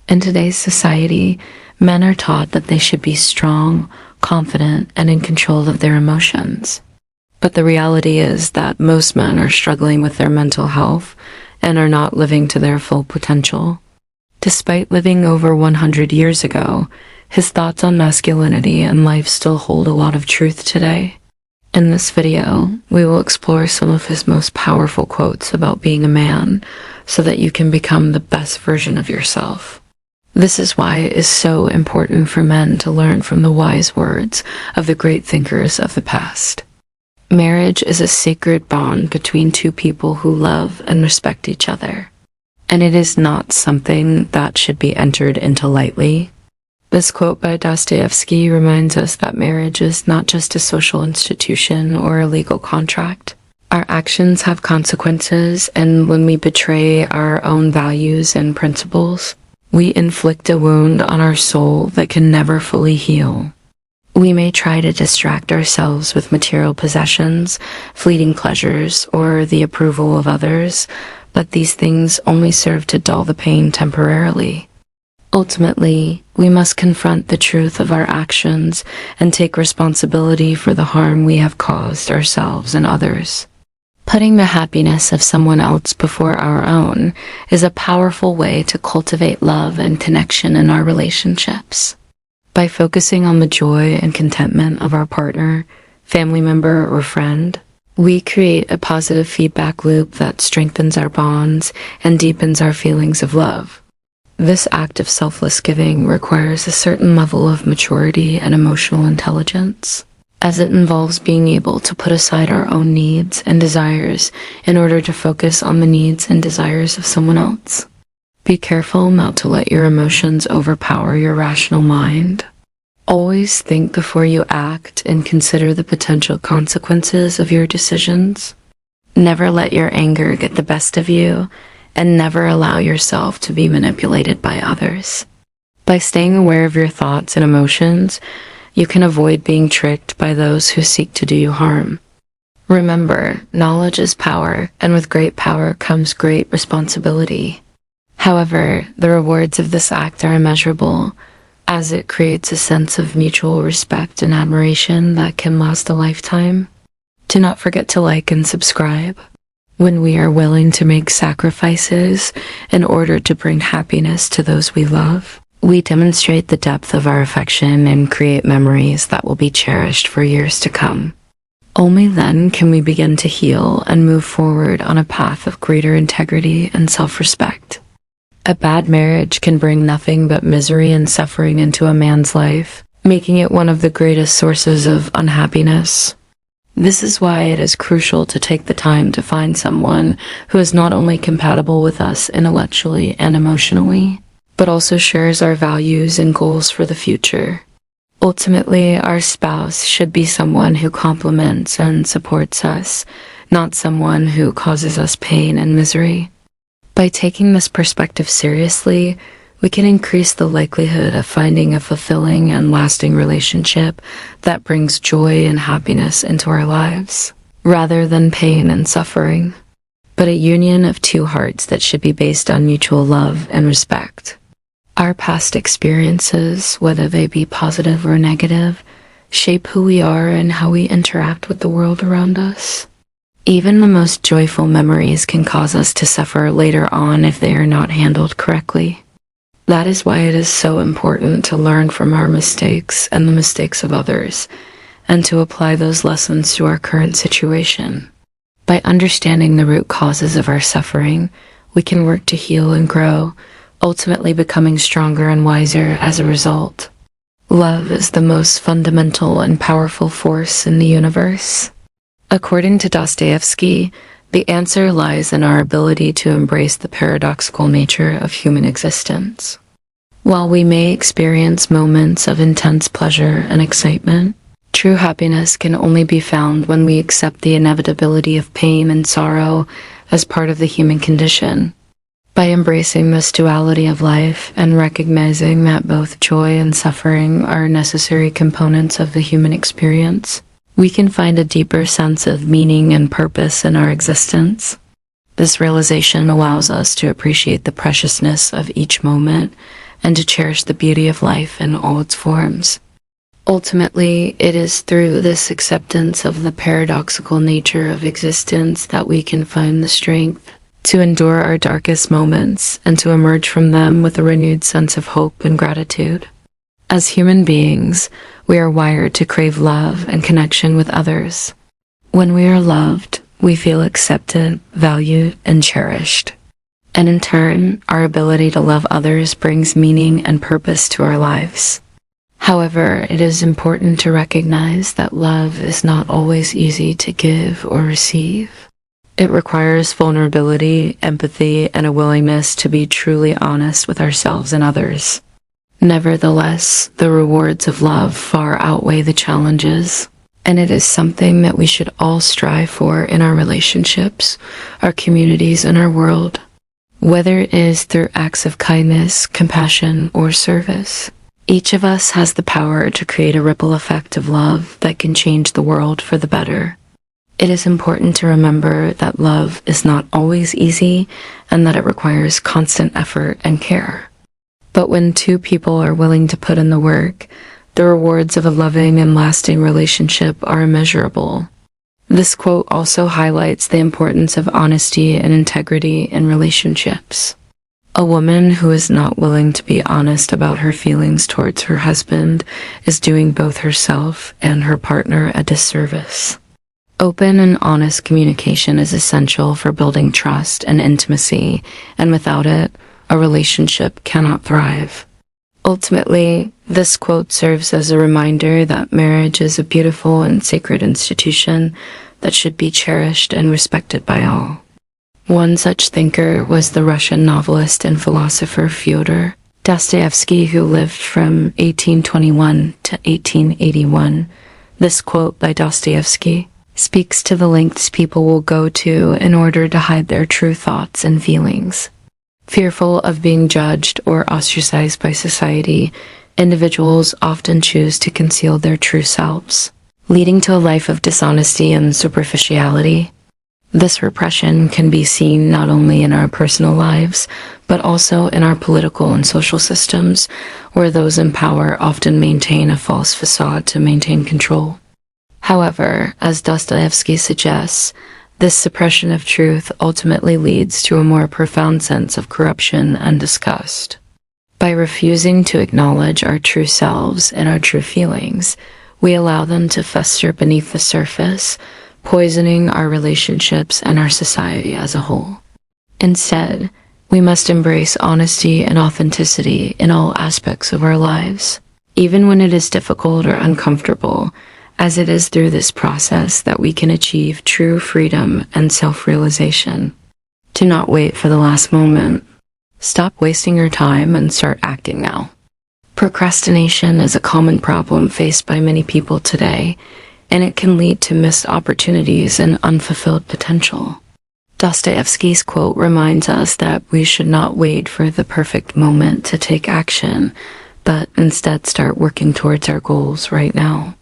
In today's society, men are taught that they should be strong, confident, and in control of their emotions. But the reality is that most men are struggling with their mental health and are not living to their full potential. Despite living over 100 years ago, his thoughts on masculinity and life still hold a lot of truth today. In this video, we will explore some of his most powerful quotes about being a man so that you can become the best version of yourself. This is why it is so important for men to learn from the wise words of the great thinkers of the past. Marriage is a sacred bond between two people who love and respect each other, and it is not something that should be entered into lightly. This quote by Dostoevsky reminds us that marriage is not just a social institution or a legal contract. Our actions have consequences, and when we betray our own values and principles, we inflict a wound on our soul that can never fully heal. We may try to distract ourselves with material possessions, fleeting pleasures, or the approval of others, but these things only serve to dull the pain temporarily. Ultimately, we must confront the truth of our actions and take responsibility for the harm we have caused ourselves and others. Putting the happiness of someone else before our own is a powerful way to cultivate love and connection in our relationships. By focusing on the joy and contentment of our partner, family member, or friend, we create a positive feedback loop that strengthens our bonds and deepens our feelings of love. This act of selfless giving requires a certain level of maturity and emotional intelligence, as it involves being able to put aside our own needs and desires in order to focus on the needs and desires of someone else. Be careful not to let your emotions overpower your rational mind. Always think before you act and consider the potential consequences of your decisions. Never let your anger get the best of you, and never allow yourself to be manipulated by others. By staying aware of your thoughts and emotions, you can avoid being tricked by those who seek to do you harm. Remember, knowledge is power, and with great power comes great responsibility. However, the rewards of this act are immeasurable, as it creates a sense of mutual respect and admiration that can last a lifetime. Do not forget to like and subscribe. When we are willing to make sacrifices in order to bring happiness to those we love, we demonstrate the depth of our affection and create memories that will be cherished for years to come. Only then can we begin to heal and move forward on a path of greater integrity and self-respect. A bad marriage can bring nothing but misery and suffering into a man's life, making it one of the greatest sources of unhappiness. This is why it is crucial to take the time to find someone who is not only compatible with us intellectually and emotionally, but also shares our values and goals for the future. Ultimately, our spouse should be someone who complements and supports us, not someone who causes us pain and misery. By taking this perspective seriously, we can increase the likelihood of finding a fulfilling and lasting relationship that brings joy and happiness into our lives, rather than pain and suffering, but a union of two hearts that should be based on mutual love and respect. Our past experiences, whether they be positive or negative, shape who we are and how we interact with the world around us. Even the most joyful memories can cause us to suffer later on if they are not handled correctly. That is why it is so important to learn from our mistakes and the mistakes of others, and to apply those lessons to our current situation. By understanding the root causes of our suffering, we can work to heal and grow, ultimately becoming stronger and wiser as a result. Love is the most fundamental and powerful force in the universe. According to Dostoevsky, the answer lies in our ability to embrace the paradoxical nature of human existence. While we may experience moments of intense pleasure and excitement, true happiness can only be found when we accept the inevitability of pain and sorrow as part of the human condition. By embracing this duality of life and recognizing that both joy and suffering are necessary components of the human experience, we can find a deeper sense of meaning and purpose in our existence. This realization allows us to appreciate the preciousness of each moment and to cherish the beauty of life in all its forms. Ultimately, it is through this acceptance of the paradoxical nature of existence that we can find the strength to endure our darkest moments and to emerge from them with a renewed sense of hope and gratitude. As human beings, we are wired to crave love and connection with others. When we are loved, we feel accepted, valued, and cherished. And in turn, our ability to love others brings meaning and purpose to our lives. However, it is important to recognize that love is not always easy to give or receive. It requires vulnerability, empathy, and a willingness to be truly honest with ourselves and others. Nevertheless, the rewards of love far outweigh the challenges, and it is something that we should all strive for in our relationships, our communities, and our world, whether it is through acts of kindness, compassion, or service. Each of us has the power to create a ripple effect of love that can change the world for the better. It is important to remember that love is not always easy and that it requires constant effort and care. But when two people are willing to put in the work, the rewards of a loving and lasting relationship are immeasurable. This quote also highlights the importance of honesty and integrity in relationships. A woman who is not willing to be honest about her feelings towards her husband is doing both herself and her partner a disservice. Open and honest communication is essential for building trust and intimacy, and without it, a relationship cannot thrive. Ultimately, this quote serves as a reminder that marriage is a beautiful and sacred institution that should be cherished and respected by all. One such thinker was the Russian novelist and philosopher Fyodor Dostoevsky, who lived from 1821 to 1881. This quote by Dostoevsky speaks to the lengths people will go to in order to hide their true thoughts and feelings. Fearful of being judged or ostracized by society, individuals often choose to conceal their true selves, leading to a life of dishonesty and superficiality. This repression can be seen not only in our personal lives, but also in our political and social systems, where those in power often maintain a false facade to maintain control. However, as Dostoevsky suggests, this suppression of truth ultimately leads to a more profound sense of corruption and disgust. By refusing to acknowledge our true selves and our true feelings, we allow them to fester beneath the surface, poisoning our relationships and our society as a whole. Instead, we must embrace honesty and authenticity in all aspects of our lives, even when it is difficult or uncomfortable, as it is through this process that we can achieve true freedom and self-realization. Do not wait for the last moment. Stop wasting your time and start acting now. Procrastination is a common problem faced by many people today, and it can lead to missed opportunities and unfulfilled potential. Dostoevsky's quote reminds us that we should not wait for the perfect moment to take action, but instead start working towards our goals right now.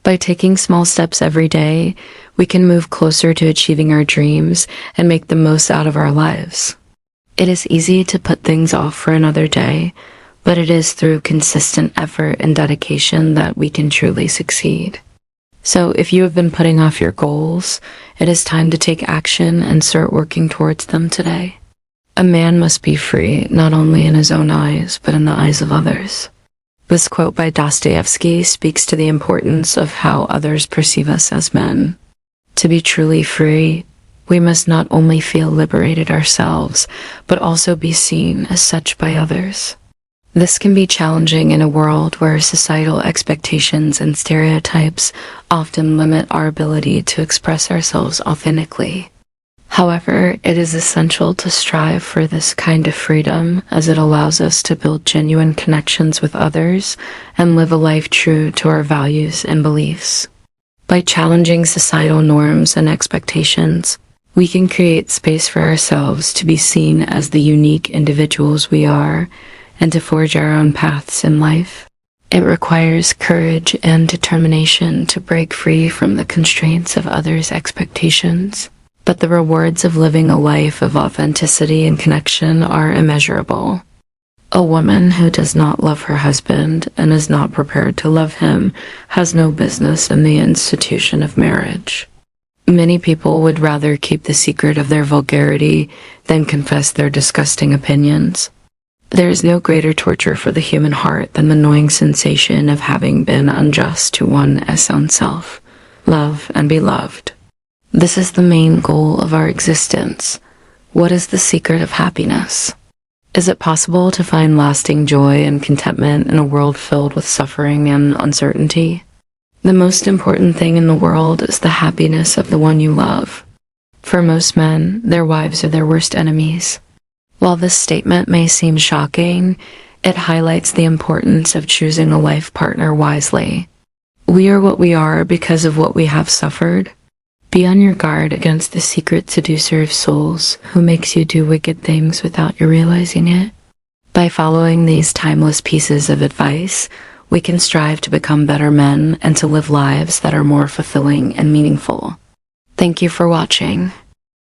By taking small steps every day, we can move closer to achieving our dreams and make the most out of our lives. It is easy to put things off for another day, but it is through consistent effort and dedication that we can truly succeed. So if you have been putting off your goals, it is time to take action and start working towards them today. A man must be free, not only in his own eyes, but in the eyes of others. This quote by Dostoevsky speaks to the importance of how others perceive us as men. To be truly free, we must not only feel liberated ourselves, but also be seen as such by others. This can be challenging in a world where societal expectations and stereotypes often limit our ability to express ourselves authentically. However, it is essential to strive for this kind of freedom, as it allows us to build genuine connections with others and live a life true to our values and beliefs. By challenging societal norms and expectations, we can create space for ourselves to be seen as the unique individuals we are and to forge our own paths in life. It requires courage and determination to break free from the constraints of others' expectations, but the rewards of living a life of authenticity and connection are immeasurable. A woman who does not love her husband and is not prepared to love him has no business in the institution of marriage. Many people would rather keep the secret of their vulgarity than confess their disgusting opinions. There is no greater torture for the human heart than the gnawing sensation of having been unjust to one's own self. Love and be loved. This is the main goal of our existence. What is the secret of happiness? Is it possible to find lasting joy and contentment in a world filled with suffering and uncertainty? The most important thing in the world is the happiness of the one you love. For most men, their wives are their worst enemies. While this statement may seem shocking, it highlights the importance of choosing a life partner wisely. We are what we are because of what we have suffered. Be on your guard against the secret seducer of souls who makes you do wicked things without you realizing it. By following these timeless pieces of advice, we can strive to become better men and to live lives that are more fulfilling and meaningful. Thank you for watching.